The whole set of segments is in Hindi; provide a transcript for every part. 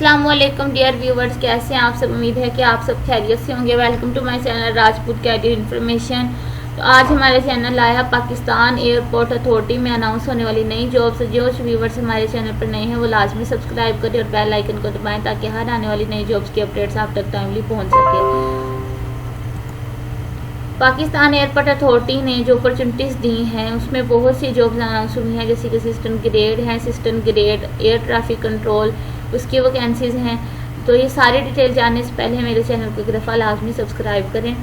अस्सलाम वालेकुम डियर व्यूवर्स, कैसे हैं आप सब। उम्मीद है कि आप सब खैरियत से होंगे। Welcome to my channel Rajput career information. तो आज हमारे चैनल आया पाकिस्तान एयरपोर्ट अथॉरिटी में अनाउंस होने वाली नई जॉब से। जो व्यूवर्स हमारे चैनल पर नए हैं वो लाजमी सब्सक्राइब करें और बेल आइकन को दबाएं ताकि हर आने वाली नई जॉब्स की अपडेट्स आप तक टाइमली पहुँच सके। पाकिस्तान एयरपोर्ट अथॉरिटी ने जो अपॉर्चुनिटीज़ दी हैं उसमें बहुत सी जॉब्स अनाउंस हुई हैं, जैसे कि असिस्टेंट ग्रेड है, assistant grade air traffic control, उसकी वैकेंसीज़ हैं। तो ये सारी डिटेल जानने से पहले मेरे चैनल को एक दफ़ा लाजमी सब्सक्राइब करें।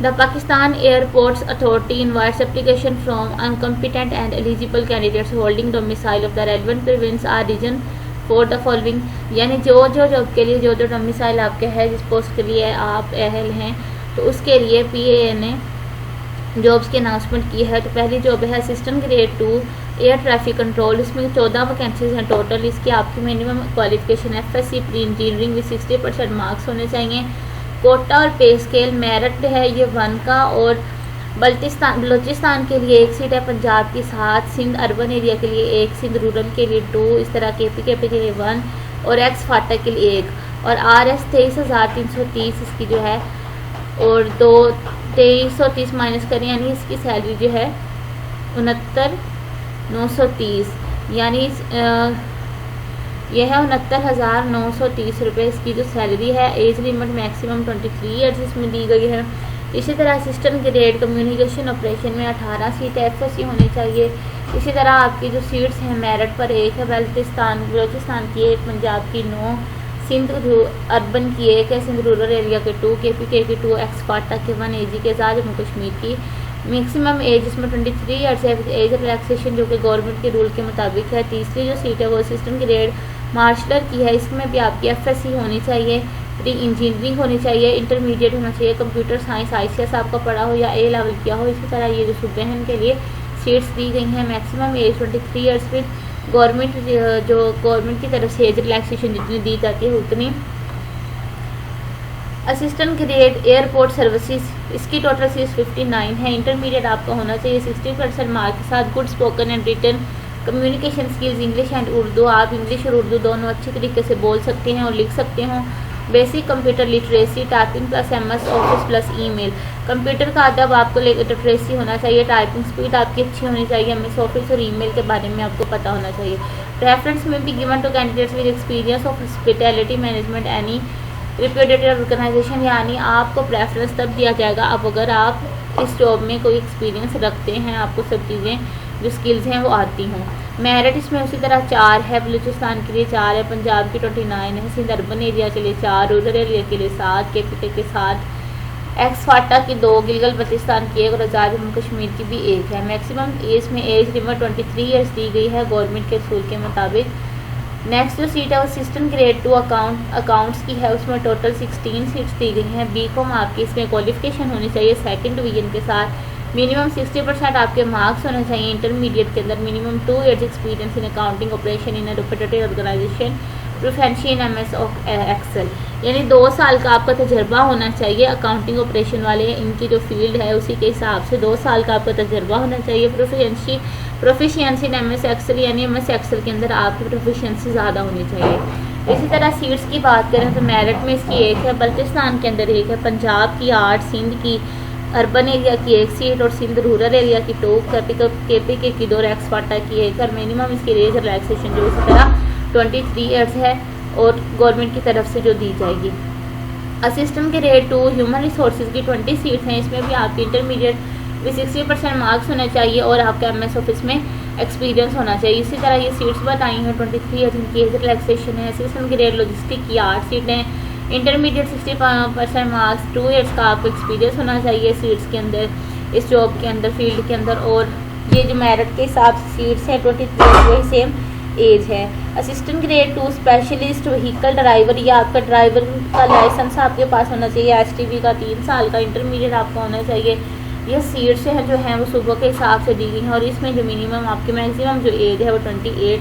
The Pakistan airports authority invites application from uncompetent and eligible candidates holding domicile of the relevant province or region for the following. यानी जो जॉब के लिए जो डोमिसाइल आपके है, जिस पोस्ट के लिए आप अहल हैं, तो उसके लिए PAA ने जॉब्स की अनाउंसमेंट की है। तो पहली जॉब है assistant grade 2 air traffic control. इसमें 14 वैकेंसीज हैं टोटल। इसकी आपकी minimum qualification FSC pre engineering में 60% मार्क्स होने चाहिए। कोटा और पे स्केल मेरिट है ये 1 का, और बलूचिस्तान के लिए 1 सीट है, पंजाब की 7, सिंध अर्बन एरिया के लिए 1, सिंध रूरल के लिए 2, इस तरह KP के लिए 1 और एक्स फाटा के लिए 1, और RS 23,330 इसकी जो है, और 2330 माइनस करें यानी इसकी सैलरी जो है 69,930, यानी यह है 69,930 रुपये इसकी जो सैलरी है। एज लिमिट मैक्सिमम 23 ईयर्स इसमें दी गई है। इसी तरह असिस्टेंट ग्रेड कम्युनिकेशन ऑपरेशन में 18 सीट FSC होनी चाहिए। इसी तरह आपकी जो सीट्स हैं मेरिट पर 1 है, बलूचिस्तान की 1, पंजाब की 9, सिंध अर्बन की 1 है, सिंध रूरल एरिया के 2, KP की 2, एक्स फाटा के 1, AG के साथ जम्मू कश्मीर की। मैक्सिमम एज इसमें 23 ईयर्स है, एज रिलैक्सेशन जो कि गवर्नमेंट के रूल के मुताबिक है। तीसरी जो सीट है वो असिस्टेंट ग्रेड मार्शलर की है। इसमें भी आपकी FSC होनी चाहिए, प्री इंजीनियरिंग होनी चाहिए, इंटरमीडिएट होना चाहिए, कंप्यूटर साइंस ICS आपका पढ़ा हो या A लेवल किया हो। इसी तरह ये जो सूबे हैं इनके लिए सीट्स दी गई हैं। मैक्सिमम एज 23 ईयर्स में गवर्नमेंट की तरफ से एज रिलैक्सेशन जितनी दी जाती है उतनी। असिस्टेंट ग्रेड एयरपोर्ट सर्विसेज इसकी टोटल सीट्स 59 है। इंटरमीडिएट आपका होना चाहिए 60% मार्क के साथ। Good spoken and written communication skills English and Urdu, आप इंग्लिश और उर्दू दोनों अच्छी तरीके से बोल सकते हैं और लिख सकते हो। Basic computer literacy, typing plus MS office plus email. Computer का अदब आपको लिटरेसी होना चाहिए, टाइपिंग स्पीड आपकी अच्छी होनी चाहिए, MS ऑफिस और ईमेल के बारे में आपको पता होना चाहिए। रेफरेंस में भी given to candidates with experience of hospitality management any reputed organisation, यानी आपको प्रेफरेंस तब दिया जाएगा अब अगर आप इस जॉब में कोई एक्सपीरियंस रखते हैं, आपको सब चीज़ें जो स्किल्स हैं वो आती हों। मेरिट इसमें उसी तरह 4 है, बलूचिस्तान के लिए 4 है, पंजाब की 29 है, सिंध अर्बन एरिया के लिए 4, रूरल एरिया के लिए 7, KP के 7, एक्स फाटा की 2, गिलगित बल्तिस्तान की 1 और आज़ाद जम्मू कश्मीर की भी 1 है। मैक्सिमम एज में एज लिमिट 23 ईयर्स दी गई है गवर्नमेंट के रूल के मुताबिक। नेक्स्ट जो सीट है वो असिस्टेंट ग्रेड 2 अकाउंट्स की है। उसमें टोटल 16 सीट्स दी गई हैं। BCom आपकी इसमें क्वालिफिकेशन होनी चाहिए 2nd डिवीजन के साथ। मिनिमम 60% आपके मार्क्स होने चाहिए इंटरमीडिएट के अंदर। Minimum 2 years experience in accounting operation in reputed organisation, proficiency in MS Excel, यानी 2 साल का आपका तजर्बा होना चाहिए। अकाउंटिंग ऑपरेशन वाले इनकी जो फील्ड है उसी के हिसाब से 2 साल का आपका तजर्बा होना चाहिए। प्रोफिशिएंसी इन MS एक्सेल, यानी MS एक्सेल के अंदर आपकी प्रोफिशिएंसी ज़्यादा होनी चाहिए। इसी तरह सीट्स की बात करें तो मेरिट में इसकी 1 है, बल्तिस्तान के अंदर 1 है, पंजाब की 8, सिंध की अर्बन एरिया की 1 सीट और सिंध रूरल एरिया की 2, KP की 2 और एक्स फाटा की 1, और मिनिमम इसकी एज रिलैक्सेशन जो इसी तरह 23 ईयर्स है और गवर्नमेंट की तरफ से जो दी जाएगी। असिस्टेंट ग्रेड 2 ह्यूमन रिसोर्सेज की 20 सीट्स हैं। इसमें भी आपकी इंटरमीडिएट में 60% मार्क्स होना चाहिए और आपका MS ऑफिस में एक्सपीरियंस होना चाहिए। इसी तरह ये सीट्स बताई हैं 23 ईयर्स इनकी एज रिलैक्सेशन है। असिस्टेंट ग्रेड लॉजिस्टिक की 8 सीटें, इंटरमीडिएट 60% मार्क्स, 2 ईयर्स का आपको एक्सपीरियंस होना चाहिए सीट्स के अंदर, इस जॉब के अंदर, फील्ड के अंदर। और ये जो मेरिट के हिसाब से सीट्स हैं 23 वही सेम एज है। Assistant grade 2 specialist vehicle driver, या आपका ड्राइवर का लाइसेंस आपके पास होना चाहिए STV का 3 साल का, इंटरमीडिएट आपका होना चाहिए। ये सीट्स हैं जो हैं वो सुबह के हिसाब से दी गई हैं, और इसमें जो मिनिमम आपकी मैक्सिमम जो एज है वो 28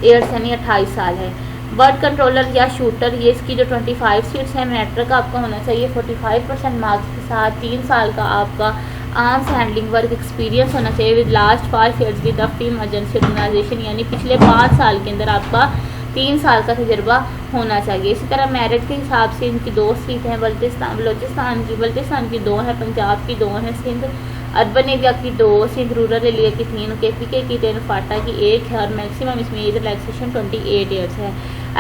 ईयर्स यानी 28 साल है। बर्ड कंट्रोलर या शूटर, ये इसकी जो 25 सीट्स हैं, मैट्रिक आपका होना चाहिए 45% मार्क्स के साथ। 3 साल का आपका आर्म्स हैंडलिंग वर्क एक्सपीरियंस होना चाहिए with last 5 years with the फीम एजेंसी ऑर्गेनाइजेशन, यानी पिछले 5 साल के अंदर आपका 3 साल का तजर्बा होना चाहिए। इसी तरह मेरिट के हिसाब से इनकी 2 सीट हैं, बल्तिस्तान की 2 हैं, पंजाब की 2 हैं, सिंध अर्बन एरिया की 2, सिंध रूरल एरिया की 3, KPK की 10, फाटा की 1 है और मैक्सिमम इसमें एज रिलैक्सेशन 28 ईयर्स है।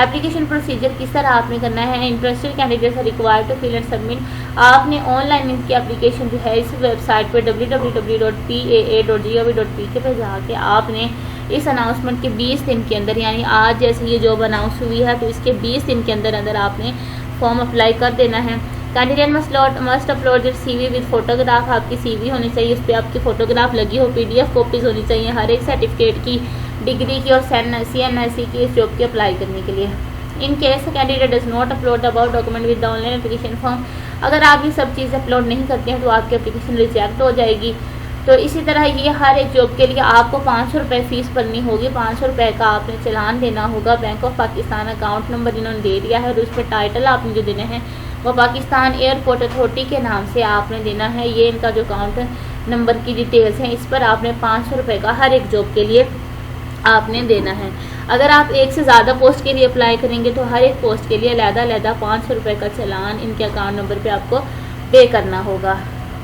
एप्लीकेशन प्रोसीजर किस तरह आपने करना है, interested candidates are required to fill and submit. आपने ऑनलाइन इनकी एप्लीकेशन जो है इस वेबसाइट पर www.paa.gov.pk पर जाके आपने इस अनाउंसमेंट के 20 दिन के अंदर, यानी आज जैसे ये जॉब अनाउंस हुई है तो इसके 20 दिन के अंदर आपने फॉर्म अप्लाई कर देना है। Candidate must upload this CV with photograph. आपकी CV होनी चाहिए, उस पर आपकी फ़ोटोग्राफ लगी हो, PDF कॉपीज़ होनी चाहिए हर एक सर्टिफिकेट की, डिग्री की और CNSE की इस जॉब की अप्लाई करने के लिए। In case candidate does not upload about document with the online application form, अगर आप ये सब चीज़ अपलोड नहीं करते हैं तो आपकी एप्लीकेशन रिजेक्ट हो जाएगी। तो इसी तरह ये हर एक जॉब के लिए आपको 500 रुपये फ़ीस भरनी होगी। 500 रुपये का आपने चालान देना होगा। Bank of Pakistan account number इन्होंने दे दिया है और उस पर टाइटल आपने जो देने हैं वो पाकिस्तान एयरपोर्ट अथॉरिटी के नाम से आपने देना है। ये इनका जो अकाउंट नंबर की डिटेल्स हैं, इस पर आपने 500 रुपये का हर एक जॉब के लिए आपने देना है। अगर आप एक से ज़्यादा पोस्ट के लिए अप्लाई करेंगे तो हर एक पोस्ट के लिए अलग-अलग 500 रुपये का चालान इनके अकाउंट नंबर पे आपको पे करना होगा।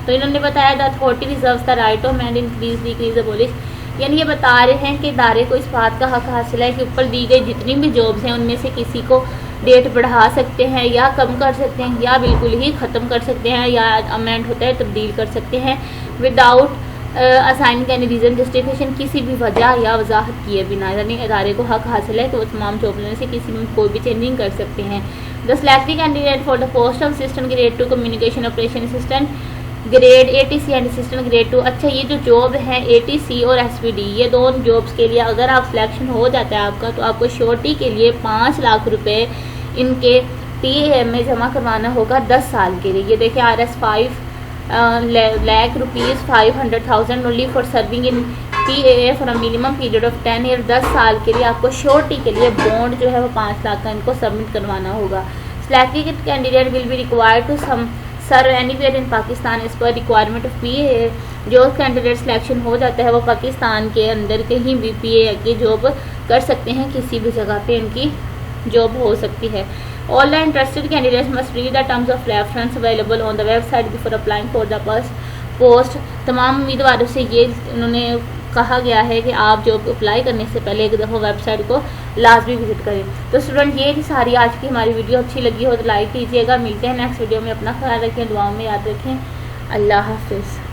तो इन्होंने बताया the authority reserves the right of man increase decrease abolish, यानी ये बता रहे हैं कि इदारे को इस बात का हक हासिल है कि ऊपर दी गई जितनी भी जॉब्स हैं उनमें से किसी को डेट बढ़ा सकते हैं या कम कर सकते हैं या बिल्कुल ही ख़त्म कर सकते हैं या अमेंड होता है तब्दील कर सकते हैं without assign any reason justification, किसी भी वजह या वजाहत किए बिना। यानी इदारे को हक हासिल है कि वो तमाम जॉब लेने से किसी में कोई भी चेंजिंग कर सकते हैं। The selected candidate for the post of assistant grade 2 communication operation assistant grade ATC and assistant grade 2। अच्छा, ये जो जॉब है ATC और SPD, ये दोनों जॉब्स के लिए अगर आप सिलेक्शन हो जाता है आपका तो आपको श्योरिटी के लिए 5 लाख रुपए इनके TAM में जमा करवाना होगा 10 साल के लिए। ये देखिए RS 5 lakh rupees 500,000 only for serving in PAA for a minimum period of 10 year. 10 साल के लिए आपको श्योरिटी के लिए बॉन्ड जो है वो 5 लाख का इनको सबमिट करवाना होगा। Selected candidate will be required to serve anywhere in Pakistan as per requirement of PAA। जो कैंडिडेट सिलेक्शन हो जाता है वो पाकिस्तान के अंदर कहीं भी PAA की जॉब कर सकते हैं, किसी भी जगह पे इनकी जॉब हो सकती है। All the interested candidates must read the terms of reference available on the website before applying for the post. तमाम उम्मीदवारों से ये उन्होंने कहा गया है कि आप जॉब अप्लाई करने से पहले एक दफ़ा वेबसाइट को लाजमी विजिट करें। तो स्टूडेंट, ये थी सारी आज की हमारी वीडियो। अच्छी लगी हो तो लाइक कीजिएगा। मिलते हैं नेक्स्ट वीडियो में। अपना ख्याल रखें, दुआओं में याद रखें। अल्लाह हाफिज़।